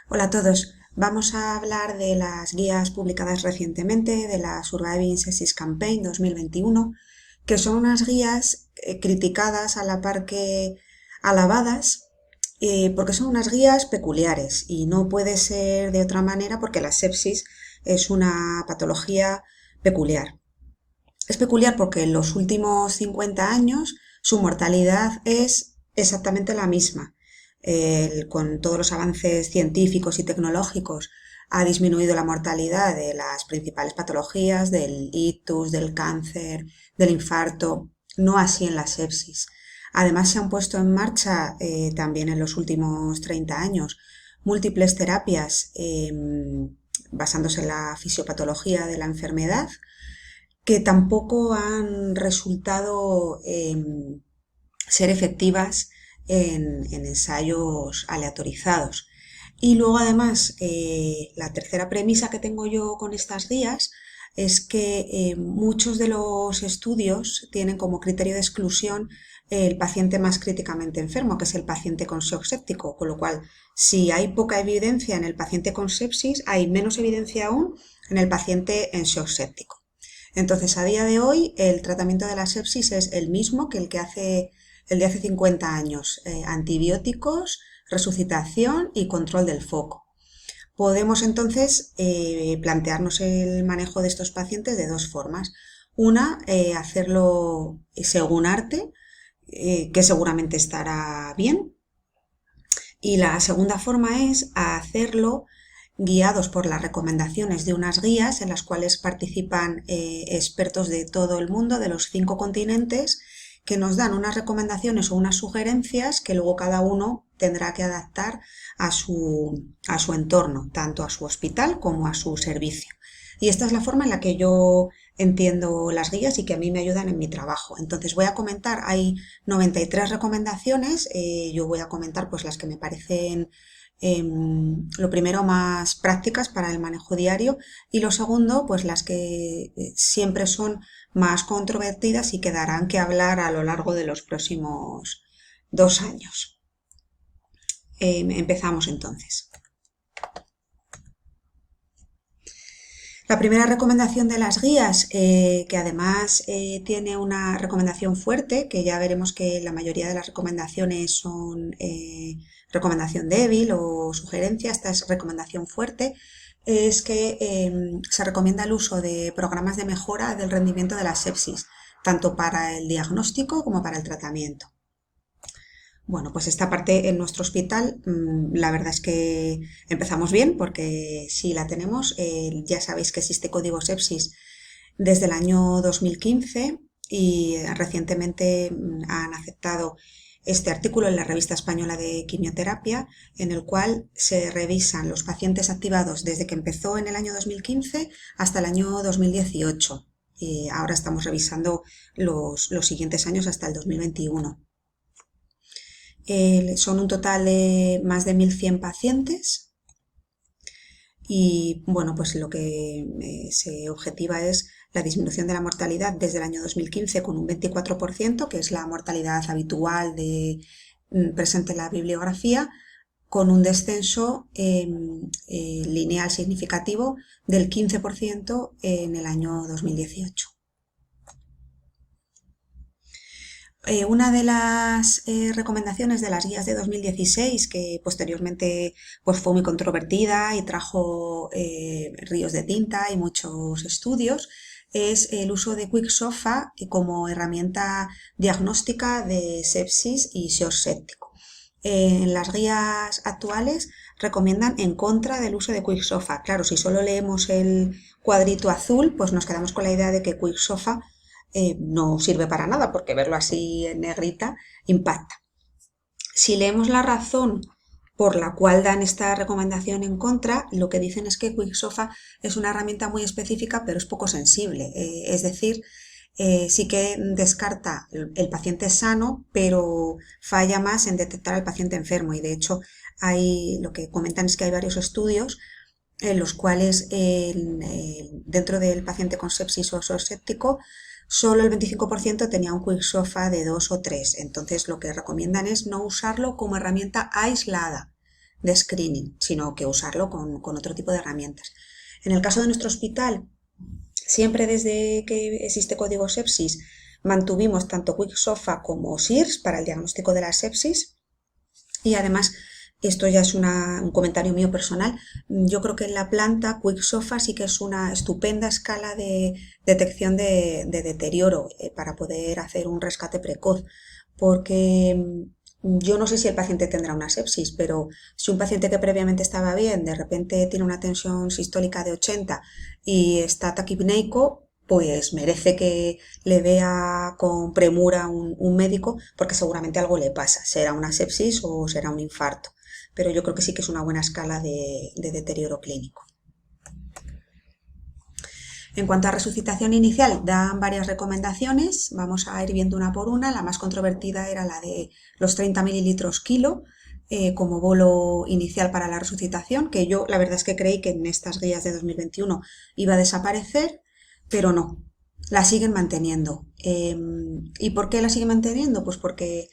Hola a todos. Vamos a hablar de las guías publicadas recientemente de la Surviving Sepsis Campaign 2021, que son unas guías criticadas a la par que alabadas, porque son unas guías peculiares y no puede ser de otra manera porque la sepsis es una patología peculiar. Es peculiar porque en los últimos 50 años su mortalidad es exactamente la misma. Con todos los avances científicos y tecnológicos ha disminuido la mortalidad de las principales patologías, del ictus, del cáncer, del infarto, no así en la sepsis. Además se han puesto en marcha también en los últimos 30 años múltiples terapias basándose en la fisiopatología de la enfermedad que tampoco han resultado ser efectivas en ensayos aleatorizados. Y luego además, la tercera premisa que tengo yo con estas guías es que muchos de los estudios tienen como criterio de exclusión el paciente más críticamente enfermo, que es el paciente con shock séptico, con lo cual, si hay poca evidencia en el paciente con sepsis, hay menos evidencia aún en el paciente en shock séptico. Entonces, a día de hoy, el tratamiento de la sepsis es el mismo que el de hace 50 años, antibióticos, resucitación y control del foco. Podemos entonces plantearnos el manejo de estos pacientes de dos formas. Una, hacerlo según arte, que seguramente estará bien. Y la segunda forma es hacerlo guiados por las recomendaciones de unas guías en las cuales participan expertos de todo el mundo, de los 5 continentes, que nos dan unas recomendaciones o unas sugerencias que luego cada uno tendrá que adaptar a su entorno, tanto a su hospital como a su servicio. Y esta es la forma en la que yo entiendo las guías y que a mí me ayudan en mi trabajo. Entonces voy a comentar, hay 93 recomendaciones, yo voy a comentar pues las que me parecen lo primero más prácticas para el manejo diario y lo segundo pues las que siempre son más controvertidas y que darán que hablar a lo largo de los próximos 2 años. Empezamos entonces. La primera recomendación de las guías, que además tiene una recomendación fuerte, que ya veremos que la mayoría de las recomendaciones son recomendación débil o sugerencia, esta es recomendación fuerte, es que se recomienda el uso de programas de mejora del rendimiento de la sepsis, tanto para el diagnóstico como para el tratamiento. Bueno, pues esta parte en nuestro hospital, la verdad es que empezamos bien porque sí la tenemos. Ya sabéis que existe código sepsis desde el año 2015 y recientemente han aceptado este artículo en la Revista Española de Quimioterapia, en el cual se revisan los pacientes activados desde que empezó en el año 2015 hasta el año 2018. Y ahora estamos revisando los siguientes años hasta el 2021. Son un total de más de 1.100 pacientes y bueno, pues lo que se objetiva es la disminución de la mortalidad desde el año 2015 con un 24%, que es la mortalidad habitual presente en la bibliografía, con un descenso lineal significativo del 15% en el año 2018. Una de las recomendaciones de las guías de 2016, que posteriormente pues, fue muy controvertida y trajo ríos de tinta y muchos estudios, es el uso de QuickSOFA como herramienta diagnóstica de sepsis y shock séptico. En las guías actuales recomiendan en contra del uso de QuickSOFA. Claro, si solo leemos el cuadrito azul, pues nos quedamos con la idea de que QuickSOFA no sirve para nada porque verlo así en negrita impacta. Si leemos la razón por la cual dan esta recomendación en contra, lo que dicen es que QuickSOFA es una herramienta muy específica pero es poco sensible, es decir, sí que descarta el paciente sano pero falla más en detectar al paciente enfermo y de hecho lo que comentan es que hay varios estudios en los cuales dentro del paciente con sepsis o séptico solo el 25% tenía un QuickSOFA de 2 o 3. Entonces lo que recomiendan es no usarlo como herramienta aislada. de screening, sino que usarlo con otro tipo de herramientas. En el caso de nuestro hospital, siempre desde que existe código sepsis, mantuvimos tanto QuickSOFA como SIRS para el diagnóstico de la sepsis. Y además, esto ya es un comentario mío personal, yo creo que en la planta QuickSOFA sí que es una estupenda escala de detección de deterioro para poder hacer un rescate precoz, porque yo no sé si el paciente tendrá una sepsis, pero si un paciente que previamente estaba bien, de repente tiene una tensión sistólica de 80 y está taquipneico, pues merece que le vea con premura un médico, porque seguramente algo le pasa, será una sepsis o será un infarto, pero yo creo que sí que es una buena escala de deterioro clínico. En cuanto a resucitación inicial, dan varias recomendaciones, vamos a ir viendo una por una. La más controvertida era la de los 30 mililitros kilo como bolo inicial para la resucitación, que yo la verdad es que creí que en estas guías de 2021 iba a desaparecer, pero no, la siguen manteniendo. ¿Y por qué la siguen manteniendo? Pues porque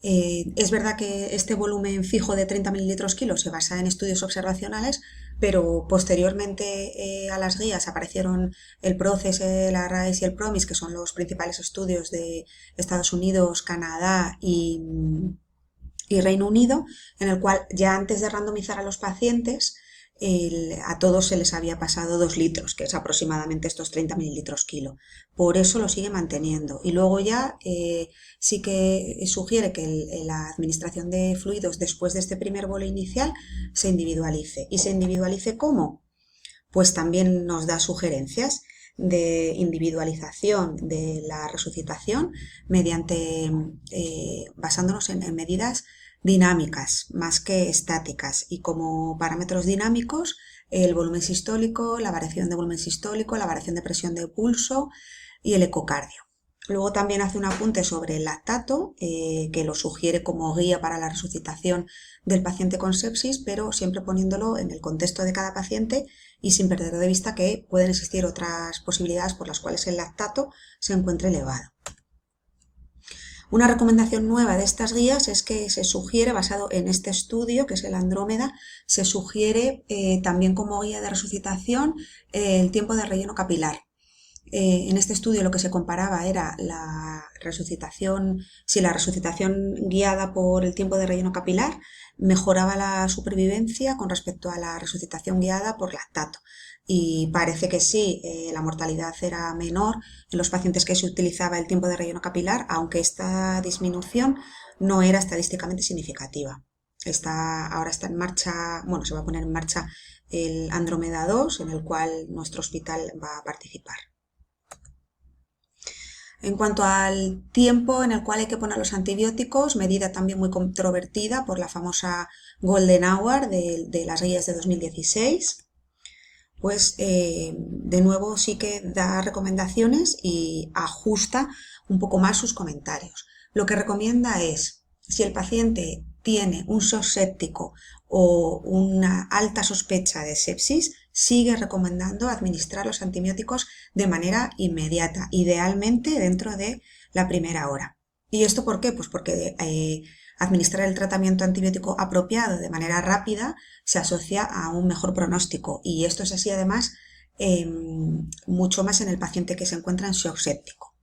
es verdad que este volumen fijo de 30 mililitros kilo se basa en estudios observacionales, pero posteriormente a las guías aparecieron el PROCES, el ARISE y el PROMIS, que son los principales estudios de Estados Unidos, Canadá y Reino Unido, en el cual ya antes de randomizar a los pacientes, a todos se les había pasado 2 litros, que es aproximadamente estos 30 mililitros kilo. Por eso lo sigue manteniendo. Y luego ya sí que sugiere que la administración de fluidos después de este primer bolo inicial se individualice. ¿Y se individualice cómo? Pues también nos da sugerencias de individualización de la resucitación mediante basándonos en medidas dinámicas más que estáticas, y como parámetros dinámicos el volumen sistólico, la variación de volumen sistólico, la variación de presión de pulso y el ecocardio. Luego también hace un apunte sobre el lactato, que lo sugiere como guía para la resucitación del paciente con sepsis, pero siempre poniéndolo en el contexto de cada paciente y sin perder de vista que pueden existir otras posibilidades por las cuales el lactato se encuentre elevado. Una recomendación nueva de estas guías es que se sugiere, basado en este estudio, que es el Andrómeda, se sugiere también como guía de resucitación el tiempo de relleno capilar. En este estudio lo que se comparaba era la resucitación, si la resucitación guiada por el tiempo de relleno capilar mejoraba la supervivencia con respecto a la resucitación guiada por lactato. Y parece que sí, la mortalidad era menor en los pacientes que se utilizaba el tiempo de relleno capilar, aunque esta disminución no era estadísticamente significativa. Ahora está en marcha, bueno, se va a poner en marcha el Andrómeda 2, en el cual nuestro hospital va a participar. En cuanto al tiempo en el cual hay que poner los antibióticos, medida también muy controvertida por la famosa Golden Hour de las guías de 2016, pues de nuevo sí que da recomendaciones y ajusta un poco más sus comentarios. Lo que recomienda es, si el paciente tiene un shock séptico o una alta sospecha de sepsis, sigue recomendando administrar los antibióticos de manera inmediata, idealmente dentro de la primera hora. ¿Y esto por qué? Pues porque administrar el tratamiento antibiótico apropiado de manera rápida se asocia a un mejor pronóstico, y esto es así además mucho más en el paciente que se encuentra en shock séptico.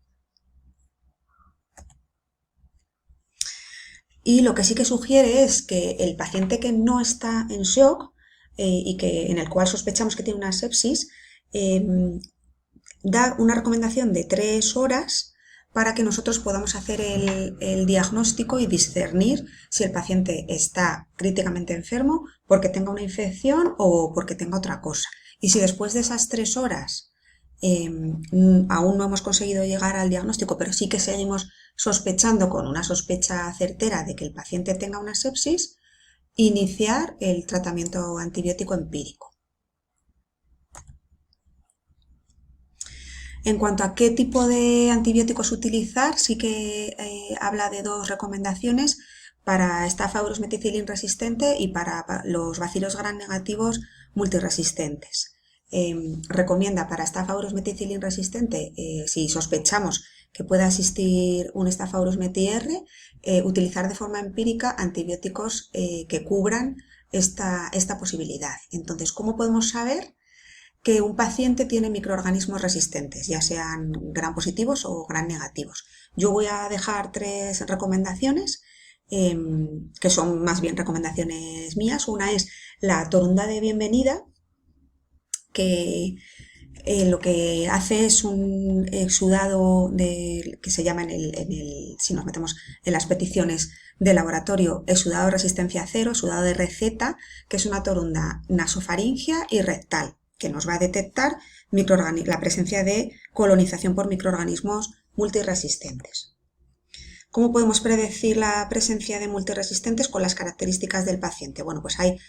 Y lo que sí que sugiere es que el paciente que no está en shock y en el cual sospechamos que tiene una sepsis, da una recomendación de 3 horas para que nosotros podamos hacer el diagnóstico y discernir si el paciente está críticamente enfermo porque tenga una infección o porque tenga otra cosa. Y si después de esas 3 horas aún no hemos conseguido llegar al diagnóstico, pero sí que seguimos sospechando con una sospecha certera de que el paciente tenga una sepsis, iniciar el tratamiento antibiótico empírico. En cuanto a qué tipo de antibióticos utilizar, sí que habla de 2 recomendaciones para Staph aureus methicillin resistente y para los bacilos gram negativos multiresistentes. Recomienda para Staph aureus methicillin resistente, si sospechamos que pueda existir un Staph aureus METI-R, utilizar de forma empírica antibióticos que cubran esta posibilidad. Entonces, ¿cómo podemos saber que un paciente tiene microorganismos resistentes, ya sean gram positivos o gram negativos? Yo voy a dejar 3 recomendaciones, que son más bien recomendaciones mías. Una es la torunda de bienvenida, que lo que hace es un exudado que se llama si nos metemos en las peticiones de laboratorio, exudado de resistencia cero, exudado de receta, que es una torunda nasofaringea y rectal, que nos va a detectar la presencia de colonización por microorganismos multiresistentes. ¿Cómo podemos predecir la presencia de multiresistentes con las características del paciente? Bueno, pues hay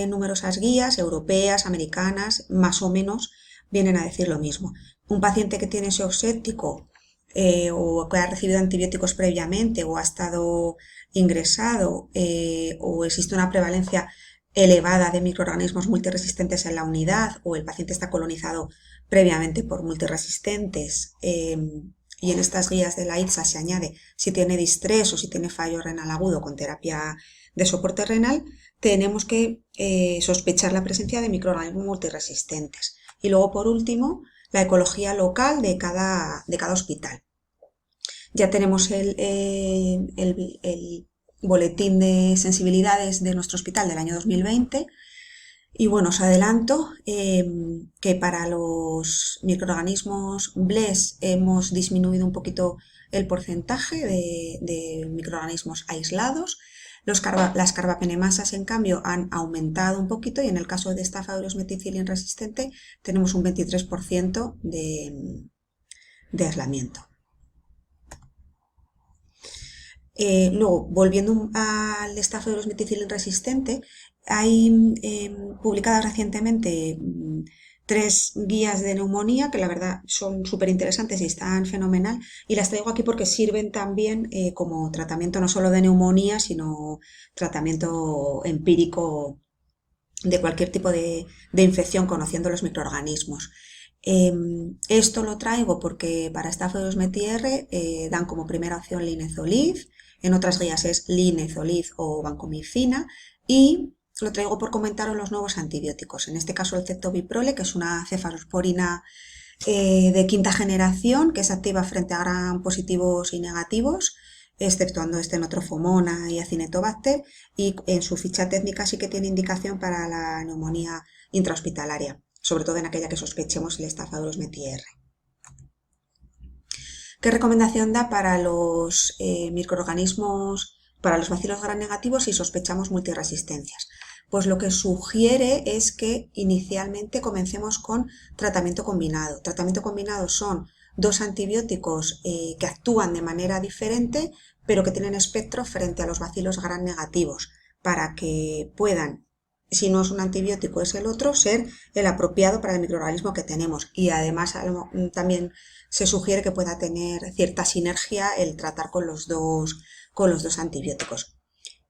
numerosas guías europeas, americanas, más o menos vienen a decir lo mismo. Un paciente que tiene shock séptico o que ha recibido antibióticos previamente o ha estado ingresado o existe una prevalencia elevada de microorganismos multiresistentes en la unidad o el paciente está colonizado previamente por multiresistentes, y en estas guías de la ITSA se añade si tiene distrés o si tiene fallo renal agudo con terapia de soporte renal, tenemos que sospechar la presencia de microorganismos multiresistentes. Y luego, por último, la ecología local de cada hospital. Ya tenemos el boletín de sensibilidades de nuestro hospital del año 2020 y bueno, os adelanto que para los microorganismos BLES hemos disminuido un poquito el porcentaje de microorganismos aislados. Las carbapenemasas, en cambio, han aumentado un poquito y en el caso de Staphylococcus methicillin resistente tenemos un 23% de aislamiento. Luego, volviendo al Staphylococcus methicillin resistente, hay publicadas recientemente 3 guías de neumonía que la verdad son súper interesantes y están fenomenal, y las traigo aquí porque sirven también como tratamiento no solo de neumonía, sino tratamiento empírico de cualquier tipo de infección conociendo los microorganismos. Esto lo traigo porque para Staphylococcus methicillin dan como primera opción linezolid, en otras guías es linezolid o vancomicina, y lo traigo por comentaros los nuevos antibióticos. En este caso el ceftobiprole, que es una cefalosporina de 5ª generación, que es activa frente a gram positivos y negativos, exceptuando notrofomona y acinetobacter, y en su ficha técnica sí que tiene indicación para la neumonía intrahospitalaria, sobre todo en aquella que sospechemos el Staphylococcus methicillin. ¿Qué recomendación da para los microorganismos, para los bacilos gram negativos si sospechamos multiresistencias? Pues lo que sugiere es que inicialmente comencemos con tratamiento combinado. Tratamiento combinado son 2 antibióticos que actúan de manera diferente, pero que tienen espectro frente a los bacilos gram negativos, para que puedan, si no es un antibiótico es el otro, ser el apropiado para el microorganismo que tenemos. Y además también se sugiere que pueda tener cierta sinergia el tratar con los dos antibióticos.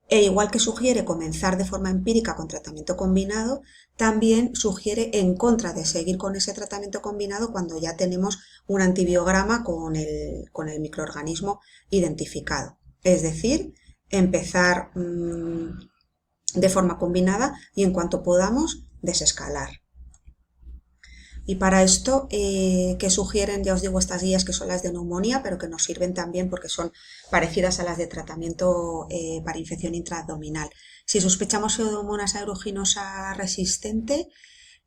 E igual que sugiere comenzar de forma empírica con tratamiento combinado, también sugiere en contra de seguir con ese tratamiento combinado cuando ya tenemos un antibiograma con el microorganismo identificado. Es decir, empezar de forma combinada y en cuanto podamos desescalar. Y para esto, ¿qué sugieren? Ya os digo, estas guías que son las de neumonía, pero que nos sirven también porque son parecidas a las de tratamiento para infección intraabdominal. Si sospechamos Pseudomonas aeruginosa resistente,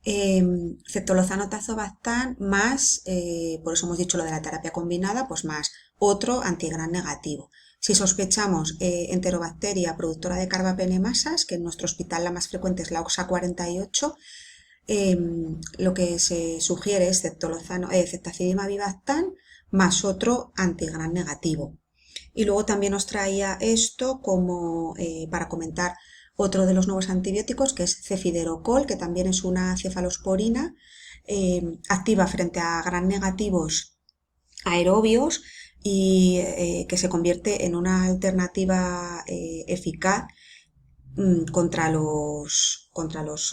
ceftolozano tazobactam más, por eso hemos dicho lo de la terapia combinada, pues más otro antigram negativo. Si sospechamos enterobacteria productora de carbapenemasas, que en nuestro hospital la más frecuente es la OXA48, lo que se sugiere es ceftazidimabibactam más otro antigram negativo. Y luego también os traía esto como para comentar otro de los nuevos antibióticos, que es cefiderocol, que también es una cefalosporina activa frente a gram negativos aerobios y que se convierte en una alternativa eficaz contra los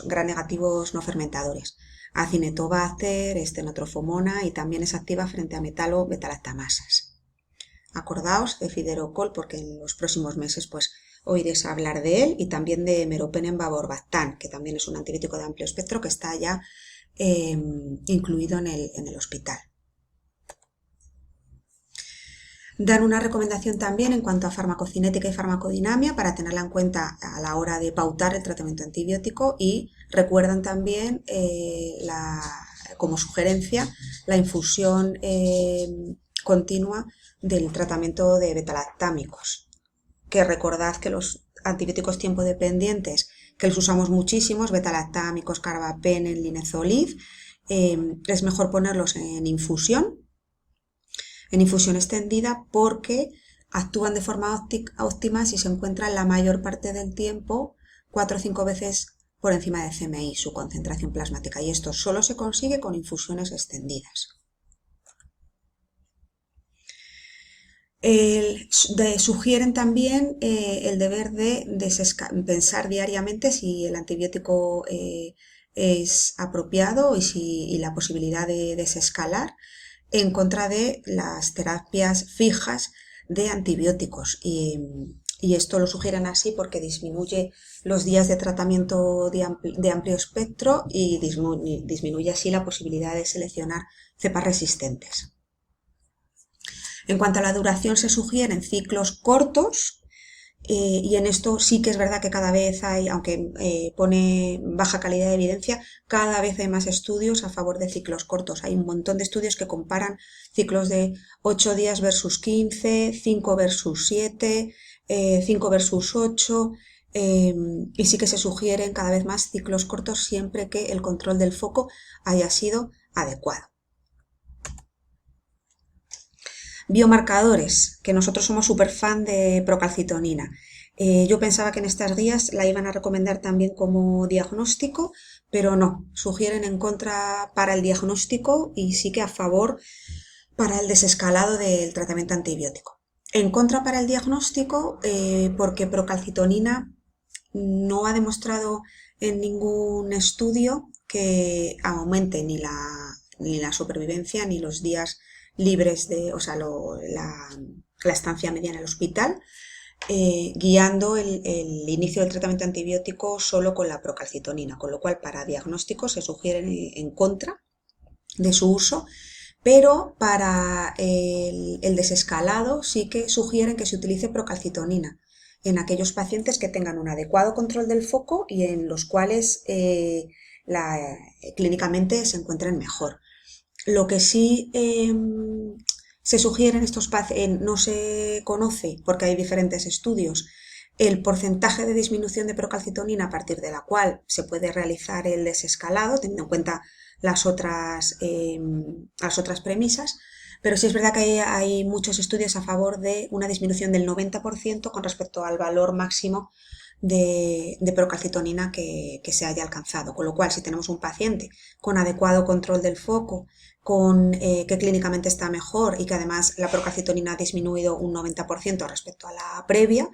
gram negativos no fermentadores. Acinetobacter, notrofomona, y también es activa frente a metalactamasas. Acordaos de cefiderocol porque en los próximos meses pues oíres hablar de él, y también de meropenem bavorvactan, que también es un antibiótico de amplio espectro que está ya incluido en el hospital. Dan una recomendación también en cuanto a farmacocinética y farmacodinamia para tenerla en cuenta a la hora de pautar el tratamiento antibiótico, y recuerdan también como sugerencia la infusión continua del tratamiento de betalactámicos, que recordad que los antibióticos tiempo dependientes que los usamos muchísimos, betalactámicos, carbapenem, linezolid, es mejor ponerlos en infusión extendida, porque actúan de forma óptima si se encuentran la mayor parte del tiempo 4 o 5 veces por encima de CMI, su concentración plasmática, y esto solo se consigue con infusiones extendidas. Sugieren también el deber de pensar diariamente si el antibiótico es apropiado y la posibilidad de desescalar en contra de las terapias fijas de antibióticos. Y esto lo sugieren así porque disminuye los días de tratamiento de amplio espectro y disminuye así la posibilidad de seleccionar cepas resistentes. En cuanto a la duración, se sugieren ciclos cortos, y en esto sí que es verdad que cada vez hay, aunque pone baja calidad de evidencia, cada vez hay más estudios a favor de ciclos cortos. Hay un montón de estudios que comparan ciclos de 8 días versus 15, 5 versus 7, 5 versus 8, y sí que se sugieren cada vez más ciclos cortos siempre que el control del foco haya sido adecuado. Biomarcadores, que nosotros somos súper fan de procalcitonina. Yo pensaba que en estas guías la iban a recomendar también como diagnóstico, pero no, sugieren en contra para el diagnóstico y sí que a favor para el desescalado del tratamiento antibiótico. En contra para el diagnóstico, porque procalcitonina no ha demostrado en ningún estudio que aumente ni la supervivencia ni los días libres la estancia media en el hospital, guiando el inicio del tratamiento antibiótico solo con la procalcitonina, con lo cual para diagnóstico se sugiere en contra de su uso, pero para el desescalado sí que sugieren que se utilice procalcitonina en aquellos pacientes que tengan un adecuado control del foco y en los cuales clínicamente se encuentren mejor. Lo que sí se sugiere en estos pacientes, no se conoce porque hay diferentes estudios, el porcentaje de disminución de procalcitonina a partir de la cual se puede realizar el desescalado, teniendo en cuenta las otras premisas, pero sí es verdad que hay muchos estudios a favor de una disminución del 90% con respecto al valor máximo de procalcitonina que se haya alcanzado, con lo cual si tenemos un paciente con adecuado control del foco, que clínicamente está mejor y que además la procalcitonina ha disminuido un 90% respecto a la previa,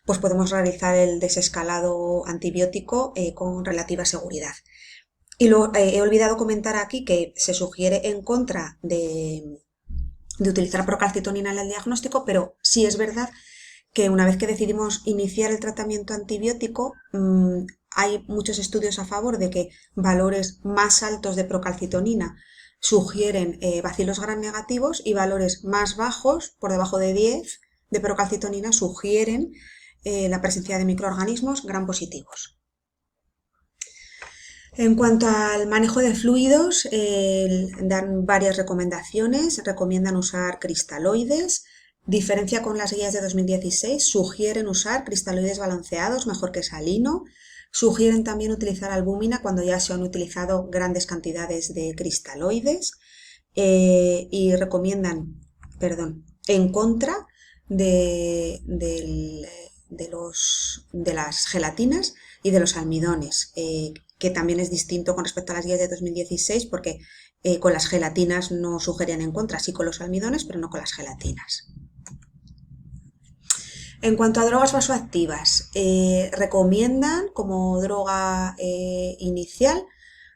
pues podemos realizar el desescalado antibiótico con relativa seguridad. Y he olvidado comentar aquí que se sugiere en contra de utilizar procalcitonina en el diagnóstico, pero sí es verdad que una vez que decidimos iniciar el tratamiento antibiótico, hay muchos estudios a favor de que valores más altos de procalcitonina sugieren bacilos gram negativos y valores más bajos, por debajo de 10, de procalcitonina sugieren la presencia de microorganismos gram positivos. En cuanto al manejo de fluidos, dan varias recomendaciones. Recomiendan usar cristaloides. Diferencia con las guías de 2016, sugieren usar cristaloides balanceados mejor que salino. Sugieren también utilizar albúmina cuando ya se han utilizado grandes cantidades de cristaloides, y recomiendan, en contra de las gelatinas y de los almidones, que también es distinto con respecto a las guías de 2016 porque con las gelatinas no sugerían en contra, sí con los almidones, pero no con las gelatinas. En cuanto a drogas vasoactivas, recomiendan como droga inicial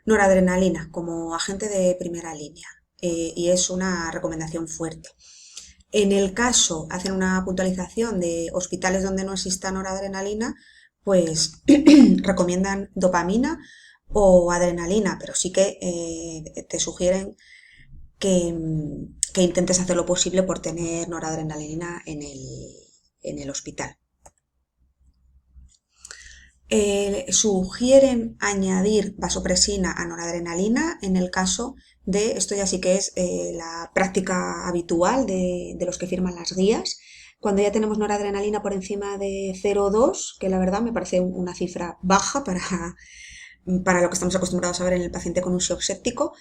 noradrenalina como agente de primera línea, y es una recomendación fuerte. En el caso, hacen una puntualización de hospitales donde no exista noradrenalina, pues recomiendan dopamina o adrenalina, pero sí que te sugieren que intentes hacer lo posible por tener noradrenalina en el hospital. Sugieren añadir vasopresina a noradrenalina en el caso de, esto ya sí que es la práctica habitual de los que firman las guías, cuando ya tenemos noradrenalina por encima de 0,2, que la verdad me parece una cifra baja para lo que estamos acostumbrados a ver en el paciente con un shock séptico,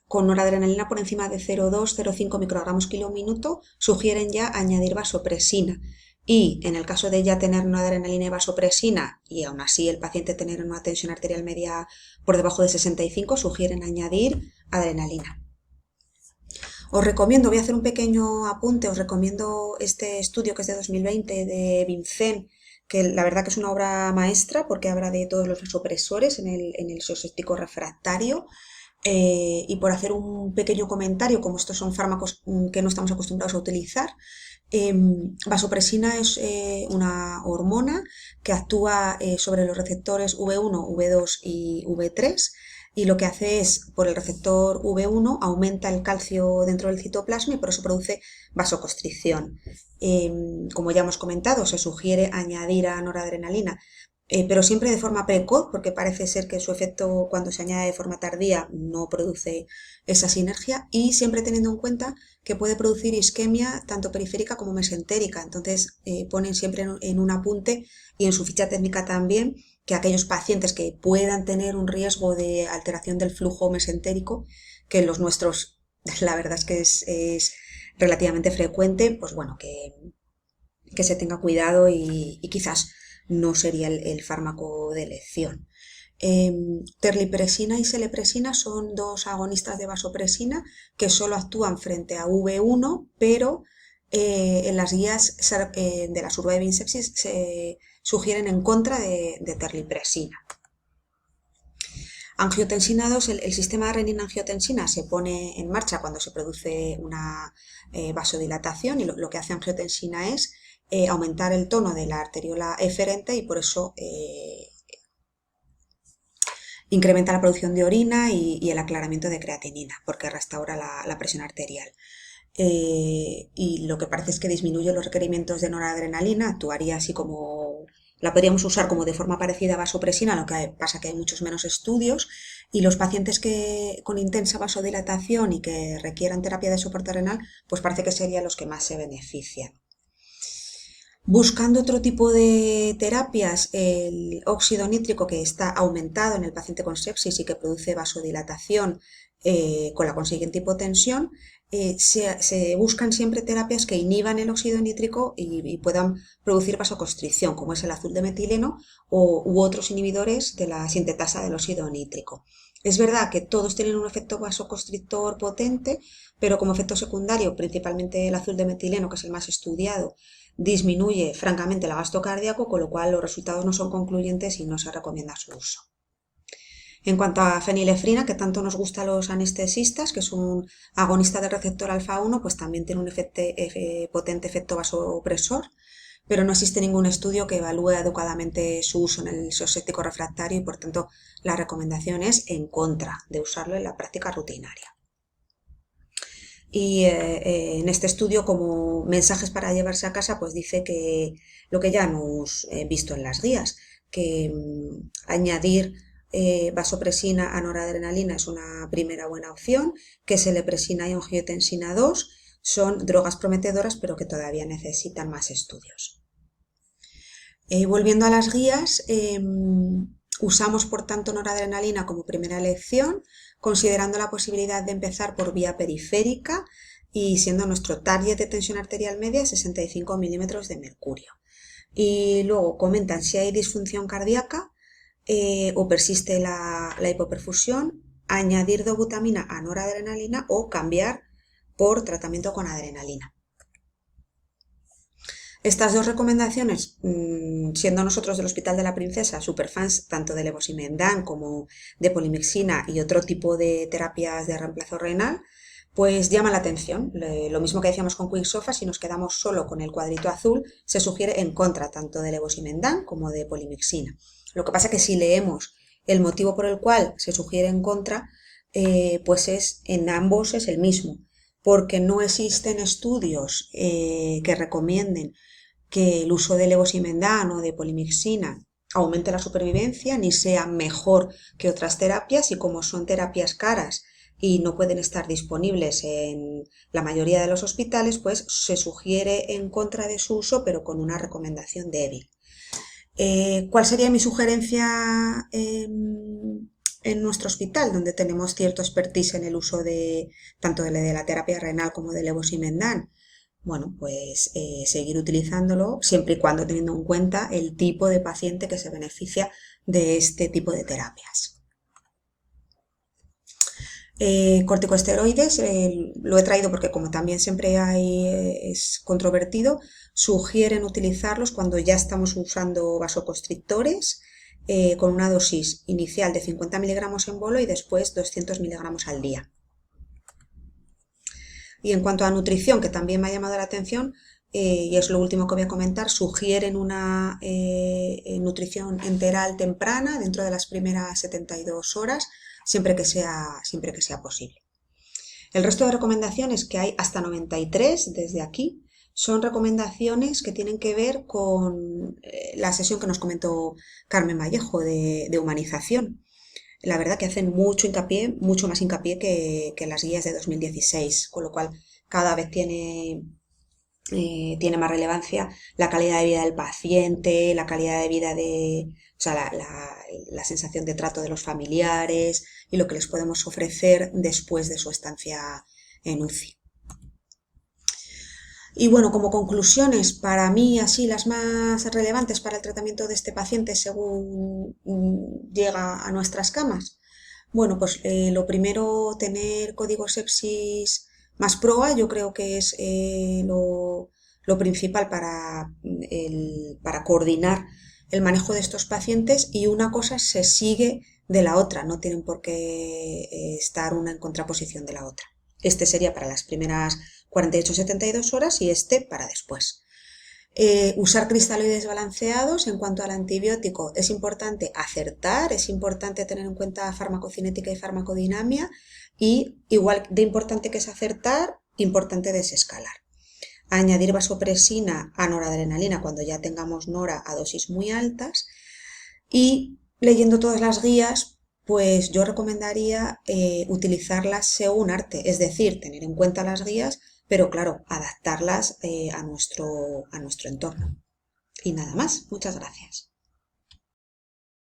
con noradrenalina por encima de 0,2, 0,5 microgramos kilo minuto, sugieren ya añadir vasopresina. Y en el caso de ya tener noradrenalina y vasopresina, y aún así el paciente tener una tensión arterial media por debajo de 65, sugieren añadir adrenalina. Os recomiendo, voy a hacer un pequeño apunte, os recomiendo este estudio que es de 2020 de Vincent, que la verdad que es una obra maestra porque habla de todos los vasopresores en el shock séptico refractario. Y por hacer un pequeño comentario, como estos son fármacos que no estamos acostumbrados a utilizar, vasopresina es una hormona que actúa sobre los receptores V1, V2 y V3, y lo que hace es, por el receptor V1, aumenta el calcio dentro del citoplasma y por eso produce vasoconstricción. Como ya hemos comentado, se sugiere añadir a noradrenalina, pero siempre de forma precoz, porque parece ser que su efecto cuando se añade de forma tardía no produce esa sinergia, y siempre teniendo en cuenta que puede producir isquemia tanto periférica como mesentérica. Entonces ponen siempre en un apunte y en su ficha técnica también que aquellos pacientes que puedan tener un riesgo de alteración del flujo mesentérico, que en los nuestros la verdad es que es relativamente frecuente, pues bueno, que se tenga cuidado y quizás no sería el fármaco de elección. Terlipresina y celepresina son dos agonistas de vasopresina que solo actúan frente a V1, pero en las guías de la Surviving Sepsis se sugieren en contra de terlipresina. Angiotensina 2, el sistema de renina-angiotensina se pone en marcha cuando se produce una vasodilatación, y lo que hace angiotensina es aumentar el tono de la arteriola eferente y por eso incrementa la producción de orina y el aclaramiento de creatinina, porque restaura la presión arterial. Y lo que parece es que disminuye los requerimientos de noradrenalina, actuaría así como, la podríamos usar como de forma parecida a vasopresina, lo que pasa que hay muchos menos estudios, y los pacientes con intensa vasodilatación y que requieran terapia de soporte renal, pues parece que serían los que más se benefician. Buscando otro tipo de terapias, el óxido nítrico, que está aumentado en el paciente con sepsis y que produce vasodilatación con la consiguiente hipotensión, se buscan siempre terapias que inhiban el óxido nítrico y puedan producir vasoconstricción, como es el azul de metileno u otros inhibidores de la sintetasa del óxido nítrico. Es verdad que todos tienen un efecto vasoconstrictor potente, pero como efecto secundario, principalmente el azul de metileno, que es el más estudiado, disminuye francamente el gasto cardíaco, con lo cual los resultados no son concluyentes y no se recomienda su uso. En cuanto a fenilefrina, que tanto nos gusta a los anestesistas, que es un agonista del receptor alfa 1, pues también tiene un potente efecto vasopresor, pero no existe ningún estudio que evalúe adecuadamente su uso en el shock séptico refractario y por tanto la recomendación es en contra de usarlo en la práctica rutinaria. Y en este estudio, como mensajes para llevarse a casa, pues dice que lo que ya hemos visto en las guías, que añadir vasopresina a noradrenalina es una primera buena opción, que celepresina y angiotensina 2 son drogas prometedoras, pero que todavía necesitan más estudios. Volviendo a las guías, usamos por tanto noradrenalina como primera elección, considerando la posibilidad de empezar por vía periférica y siendo nuestro target de tensión arterial media 65 milímetros de mercurio. Y luego comentan si hay disfunción cardíaca o persiste la hipoperfusión, añadir dobutamina a noradrenalina o cambiar por tratamiento con adrenalina. Estas dos recomendaciones, siendo nosotros del Hospital de la Princesa superfans tanto de levosimendan como de polimixina y otro tipo de terapias de reemplazo renal, pues llama la atención. Lo mismo que decíamos con Quicksofa, si nos quedamos solo con el cuadrito azul, se sugiere en contra tanto de levosimendan como de polimixina. Lo que pasa es que si leemos el motivo por el cual se sugiere en contra, pues en ambos es el mismo, porque no existen estudios que recomienden que el uso de levosimendan o de polimixina aumente la supervivencia ni sea mejor que otras terapias, y como son terapias caras y no pueden estar disponibles en la mayoría de los hospitales, pues se sugiere en contra de su uso, pero con una recomendación débil. ¿Cuál sería mi sugerencia en nuestro hospital, donde tenemos cierto expertise en el uso de tanto de la terapia renal como de levosimendan? Bueno, pues seguir utilizándolo siempre y cuando teniendo en cuenta el tipo de paciente que se beneficia de este tipo de terapias. Corticosteroides, lo he traído porque como también siempre es controvertido, sugieren utilizarlos cuando ya estamos usando vasoconstrictores con una dosis inicial de 50 miligramos en bolo y después 200 miligramos al día. Y en cuanto a nutrición, que también me ha llamado la atención, y es lo último que voy a comentar, sugieren una nutrición enteral temprana dentro de las primeras 72 horas, siempre que sea posible. El resto de recomendaciones, que hay hasta 93 desde aquí, son recomendaciones que tienen que ver con la sesión que nos comentó Carmen Vallejo de humanización. La verdad que hacen mucho más hincapié que las guías de 2016, con lo cual cada vez tiene más relevancia la calidad de vida del paciente, la calidad de vida o sea, la sensación de trato de los familiares y lo que les podemos ofrecer después de su estancia en UCI. Y bueno, como conclusiones, para mí así las más relevantes para el tratamiento de este paciente según llega a nuestras camas. Bueno, pues lo primero, tener código sepsis más PROA, yo creo que es lo principal para coordinar el manejo de estos pacientes, y una cosa se sigue de la otra, no tienen por qué estar una en contraposición de la otra. Este sería para las primeras 48-72 horas y este para después. Usar cristaloides balanceados. En cuanto al antibiótico, es importante acertar, es importante tener en cuenta farmacocinética y farmacodinamia, y igual de importante que es acertar, importante desescalar. Añadir vasopresina a noradrenalina cuando ya tengamos nora a dosis muy altas, y leyendo todas las guías, pues yo recomendaría utilizarlas según arte, es decir, tener en cuenta las guías, pero claro, adaptarlas a nuestro entorno. Y nada más, muchas gracias.